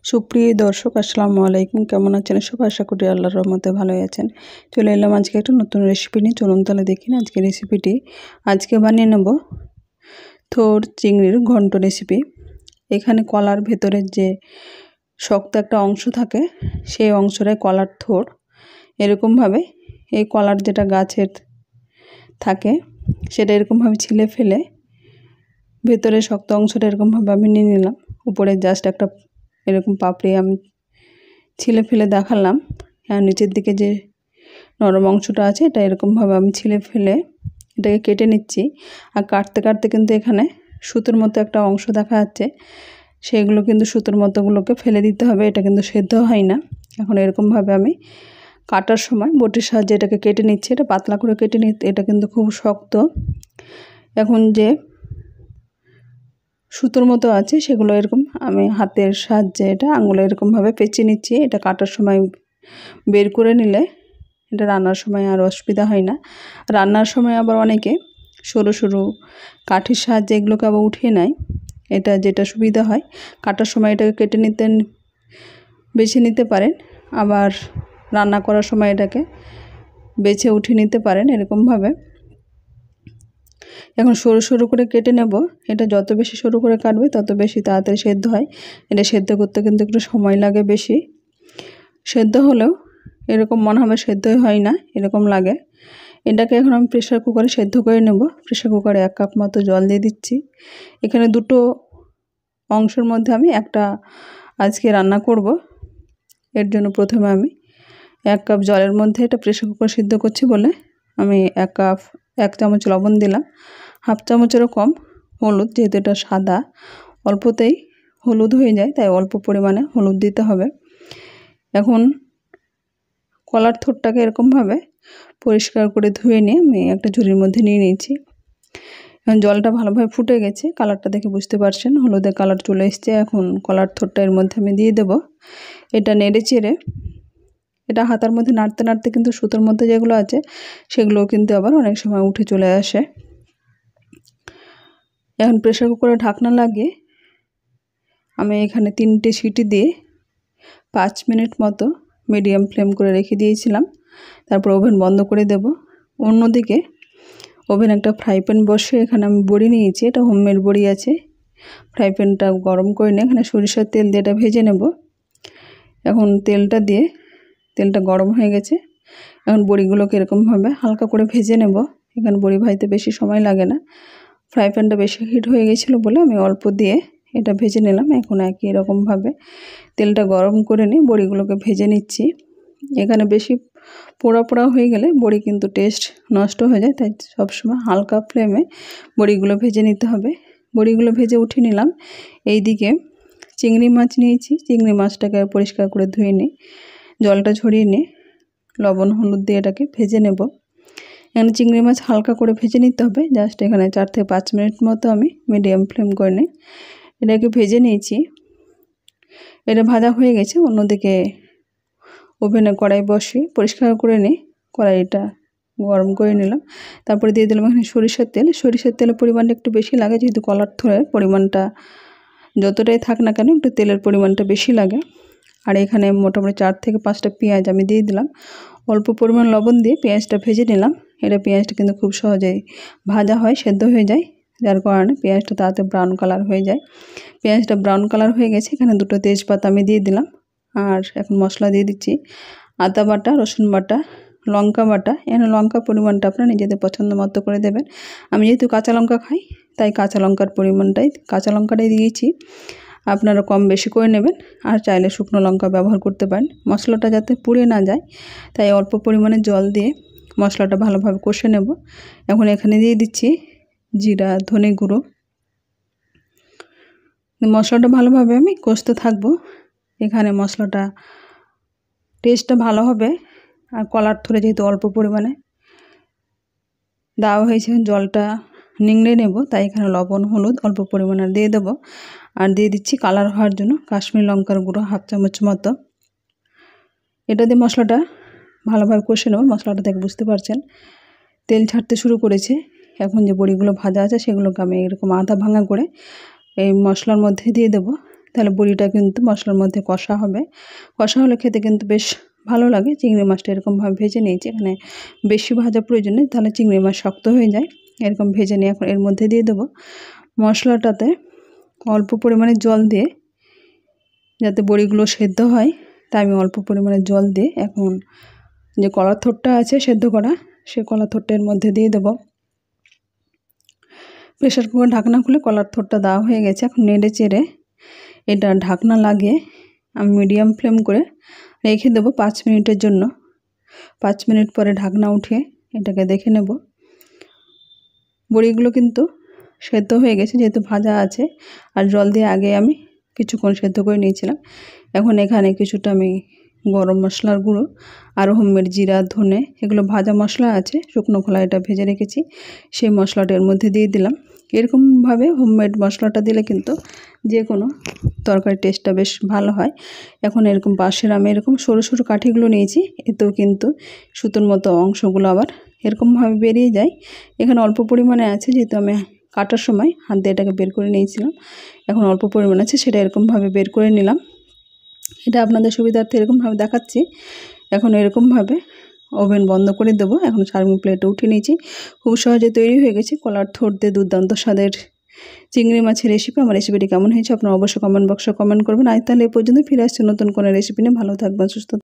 সুপ্রিয় দর্শক আসসালামু আলাইকুম, কেমন আছেন সব? আশা করি আল্লাহর রহমতে ভালোই আছেন। চলে এলাম আজকে একটা নতুন রেসিপি নিয়ে। চলুন তাহলে দেখি না আজকে রেসিপিটি। আজকে বানিয়ে নেব থোড় চিংড়ির ঘন্ট রেসিপি। এখানে কলার ভেতরের যে শক্ত একটা অংশ থাকে সেই অংশটাই কলার থোড়। এরকমভাবে এই কলার যেটা গাছের থাকে সেটা এরকমভাবে ছিলে ফেলে ভেতরের শক্ত অংশটা এরকমভাবে আমি নিয়ে নিলাম। উপরে জাস্ট একটা এরকম পাপড়ি আমি ছিলে ফেলে দেখালাম। আর নিচের দিকে যে নরম অংশটা আছে এটা এরকমভাবে আমি ছিলে ফেলে এটাকে কেটে নিচ্ছি। আর কাটতে কাটতে কিন্তু এখানে সুতোর মতো একটা অংশ দেখা যাচ্ছে, সেইগুলো কিন্তু সুতোর মতোগুলোকে ফেলে দিতে হবে। এটা কিন্তু সেদ্ধ হয় না। এখন এরকমভাবে আমি কাটার সময় বটির সাহায্যে এটাকে কেটে নিচ্ছি। এটা পাতলা করে কেটে নিতে, এটা কিন্তু খুব শক্ত। এখন যে সুতোর মতো আছে সেগুলো এরকম আমি হাতের সাহায্যে এটা আঙুলে এরকমভাবে পেঁচিয়ে নিচ্ছি। এটা কাটার সময় বের করে নিলে এটা রান্নার সময় আর অসুবিধা হয় না। রান্নার সময় আবার অনেকে সরু সরু কাঠির সাহায্যে এগুলোকে আবার উঠিয়ে নেয়। এটা যেটা সুবিধা হয়, কাটার সময় এটাকে কেটে নিতে বেছে নিতে পারেন, আবার রান্না করার সময় এটাকে বেছে উঠিয়ে নিতে পারেন এরকমভাবে। এখন সরু সরু করে কেটে নেব। এটা যত বেশি সরু করে কাটবে তত বেশি তাড়াতাড়ি সেদ্ধ হয়। এটা সেদ্ধ করতে কিন্তু একটু সময় লাগে বেশি। সেদ্ধ হলেও এরকম মনে হবে সেদ্ধই হয় না, এরকম লাগে। এটাকে এখন আমি প্রেসার কুকারে সেদ্ধ করে নেব। প্রেসার কুকারে 1 কাপ মতো জল দিয়ে দিচ্ছি। এখানে দুটো অংশের মধ্যে আমি একটা আজকে রান্না করব। এর জন্য প্রথমে আমি 1 কাপ জলের মধ্যে এটা প্রেসার কুকার সিদ্ধ করছি বলে আমি 1 চামচ লবণ দিলাম, 1/2 চামচেরও কম হলুদ। যেহেতু এটা সাদা, অল্পতেই হলুদ হয়ে যায়, তাই অল্প পরিমাণে হলুদ দিতে হবে। এখন কলার থোড়টাকে এরকমভাবে পরিষ্কার করে ধুয়ে নিয়ে আমি একটা ঝুড়ির মধ্যে নিয়ে নিয়েছি। এখন জলটা ভালোভাবে ফুটে গেছে, কালারটা দেখে বুঝতে পারছেন হলুদের কালার চলে এসছে। এখন কলার থোড়টা এর মধ্যে আমি দিয়ে দেব। এটা নেড়ে চেড়ে এটা হাতার মধ্যে নাড়তে নাড়তে কিন্তু সুতোর মধ্যে যেগুলো আছে সেগুলো কিন্তু আবার অনেক সময় উঠে চলে আসে। এখন প্রেসার কুকারে ঢাকনা লাগিয়ে আমি এখানে 3টে সিটি দিয়ে 5 মিনিট মতো মিডিয়াম ফ্লেম করে রেখে দিয়েছিলাম। তারপর ওভেন বন্ধ করে দেব। অন্যদিকে ওভেন একটা ফ্রাই প্যান বসে এখানে আমি বড়ি নিয়েছি, এটা হোমমেড বড়ি আছে। ফ্রাই প্যানটা গরম করে নিয়ে এখানে সরিষার তেল দিয়ে এটা ভেজে নেব। এখন তেলটা গরম হয়ে গেছে। এখন বড়িগুলোকে এরকমভাবে হালকা করে ভেজে নেব। এখানে বড়ি ভাজতে বেশি সময় লাগে না। ফ্রাই প্যানটা বেশি হিট হয়ে গেছিলো বলে আমি অল্প দিয়ে এটা ভেজে নিলাম। এখন একই রকমভাবে তেলটা গরম করে নিয়ে বড়িগুলোকে ভেজে নিচ্ছি। এখানে বেশি পোড়া পোড়া হয়ে গেলে বড়ি কিন্তু টেস্ট নষ্ট হয়ে যায়, তাই সবসময় হালকা ফ্লেমে বড়িগুলো ভেজে নিতে হবে। বড়িগুলো ভেজে উঠিয়ে নিলাম। এইদিকে চিংড়ি মাছ নিয়েছি, চিংড়ি মাছটাকে পরিষ্কার করে ধুয়ে নিয়ে জলটা ঝরিয়ে নিয়ে লবণ হলুদ দিয়ে এটাকে ভেজে নেব। এখানে চিংড়ি মাছ হালকা করে ভেজে নিতে হবে। জাস্ট এখানে 4 থেকে 5 মিনিট মতো আমি মিডিয়াম ফ্লেম করে নিয়ে এটাকে ভেজে নিয়েছি। এটা ভাজা হয়ে গেছে। অন্যদিকে ওভেনে কড়াই বসিয়ে পরিষ্কার করে নিয়ে কড়াইটা গরম করে নিলাম। তারপরে দিয়ে দিলাম এখানে সরিষার তেল। সরিষার তেলের পরিমাণটা একটু বেশি লাগে, যেহেতু কলার থোড়ের পরিমাণটা যতটাই থাক না কেন একটু তেলের পরিমাণটা বেশি লাগে। আর এখানে মোটামুটি 4 থেকে 5টা পেঁয়াজ আমি দিয়ে দিলাম। অল্প পরিমাণ লবণ দিয়ে পেঁয়াজটা ভেজে নিলাম। এটা পেঁয়াজটা কিন্তু খুব সহজেই ভাজা হয়, সেদ্ধ হয়ে যায়, যার কারণে পেঁয়াজটা তাড়াতাড়ি ব্রাউন কালার হয়ে যায়। পেঁয়াজটা ব্রাউন কালার হয়ে গেছে। এখানে 2টো তেজপাতা আমি দিয়ে দিলাম। আর এখন মশলা দিয়ে দিচ্ছি আদা বাটা, রসুন বাটা, লঙ্কা বাটা। এখানে লঙ্কা পরিমাণটা আপনারা নিজেদের পছন্দ মতো করে দেবেন। আমি যেহেতু কাঁচা লঙ্কা খাই তাই কাঁচা লঙ্কাটাই দিয়েছি। আপনারা কম বেশি করে নেবেন। আর চাইলে শুকনো লঙ্কা ব্যবহার করতে পারেন। মশলাটা যাতে পুড়ে না যায় তাই অল্প পরিমাণে জল দিয়ে মশলাটা ভালোভাবে কষে নেব। এখন এখানে দিয়ে দিচ্ছি জিরা ধনে গুঁড়ো। মশলাটা ভালোভাবে আমি কষতে থাকবো। এখানে মশলাটা টেস্টটা ভালো হবে। আর কলার থোড়ে যেহেতু অল্প পরিমাণে দেওয়া হয়েছে, জলটা নিংড়ে নেব, তাই এখানে লবণ হলুদ অল্প পরিমাণে দিয়ে দেবো। আর দিয়ে দিচ্ছি কালার হওয়ার জন্য কাশ্মীরি লঙ্কার গুঁড়ো 1/2 চামচ মতো। এটা দিয়ে মশলাটা ভালোভাবে কষে নেব। মশলাটা দেখে বুঝতে পারছেন তেল ছাড়তে শুরু করেছে। এখন যে বড়িগুলো ভাজা আছে সেগুলোকে আমি এরকম আধা ভাঙা করে এই মশলার মধ্যে দিয়ে দেবো। তাহলে বড়িটা কিন্তু মশলার মধ্যে কষা হবে। কষা হলে খেতে কিন্তু বেশ ভালো লাগে। চিংড়ি মাছটা এরকমভাবে ভেজে নিয়েছি, এখানে বেশি ভাজা প্রয়োজন নেই, তাহলে চিংড়ি মাছ শক্ত হয়ে যায়। এরকম ভেজে নিয়ে এখন এর মধ্যে দিয়ে দেবো মশলাটাতে অল্প পরিমাণে জল দিয়ে, যাতে বড়িগুলো সেদ্ধ হয়, তাই আমি অল্প পরিমাণে জল দিয়ে এখন যে কলার থোড়টা আছে সেদ্ধ করা, সেই কলার থোড়টা এর মধ্যে দিয়ে দেবো। প্রেশার কুকার ঢাকনা খুলে কলার থোড়টা দেওয়া হয়ে গেছে। এখন নেড়ে চেড়ে এটা ঢাকনা লাগিয়ে আমি মিডিয়াম ফ্লেম করে রেখে দেবো 5 মিনিটের জন্য। 5 মিনিট পরে ঢাকনা উঠিয়ে এটাকে দেখে নেব। বড়িগুলো কিন্তু সেদ্ধ হয়ে গেছে, যেহেতু ভাজা আছে আর জল দিয়ে আগে আমি কিছুক্ষণ সেদ্ধ করে নিয়েছিলাম। এখন এখানে কিছুটা আমি গরম মশলার গুঁড়ো আর হোমমেড জিরা, ধনে, এগুলো ভাজা মশলা আছে, শুকনো খোলা এটা ভেজে রেখেছি, সেই মশলাটা এর মধ্যে দিয়ে দিলাম। এরকমভাবে হোমমেড মশলাটা দিলে কিন্তু যে কোনো তরকারির টেস্টটা বেশ ভালো হয়। এখন এরকম পাশের আমি এরকম সরু সরু কাঠিগুলো নিয়েছি, এতেও কিন্তু সুতোর মতো অংশগুলো আবার এরকমভাবে বেরিয়ে যায়। এখানে অল্প পরিমাণে আছে, যেহেতু আমি কাটার সময় হাত দিয়ে এটাকে বের করে নিয়েছিলাম। এখন অল্প পরিমাণ আছে, সেটা এরকমভাবে বের করে নিলাম। এটা আপনাদের সুবিধার্থে এরকমভাবে দেখাচ্ছি। এখন এরকমভাবে ওভেন বন্ধ করে দেবো। এখন সার্ভিং প্লেটে উঠিয়ে নিয়েছি। খুব সহজে তৈরি হয়ে গেছে কলার থোড় দিয়ে দুর্দান্ত স্বাদের চিংড়ি মাছের রেসিপি। আমার রেসিপিটি কেমন হয়েছে আপনারা অবশ্যই কমেন্ট বক্সে কমেন্ট করবেন। আজ তাহলে এ পর্যন্ত, ফিরে আসছে নতুন কোনো রেসিপি নিয়ে। ভালো থাকবেন, সুস্থ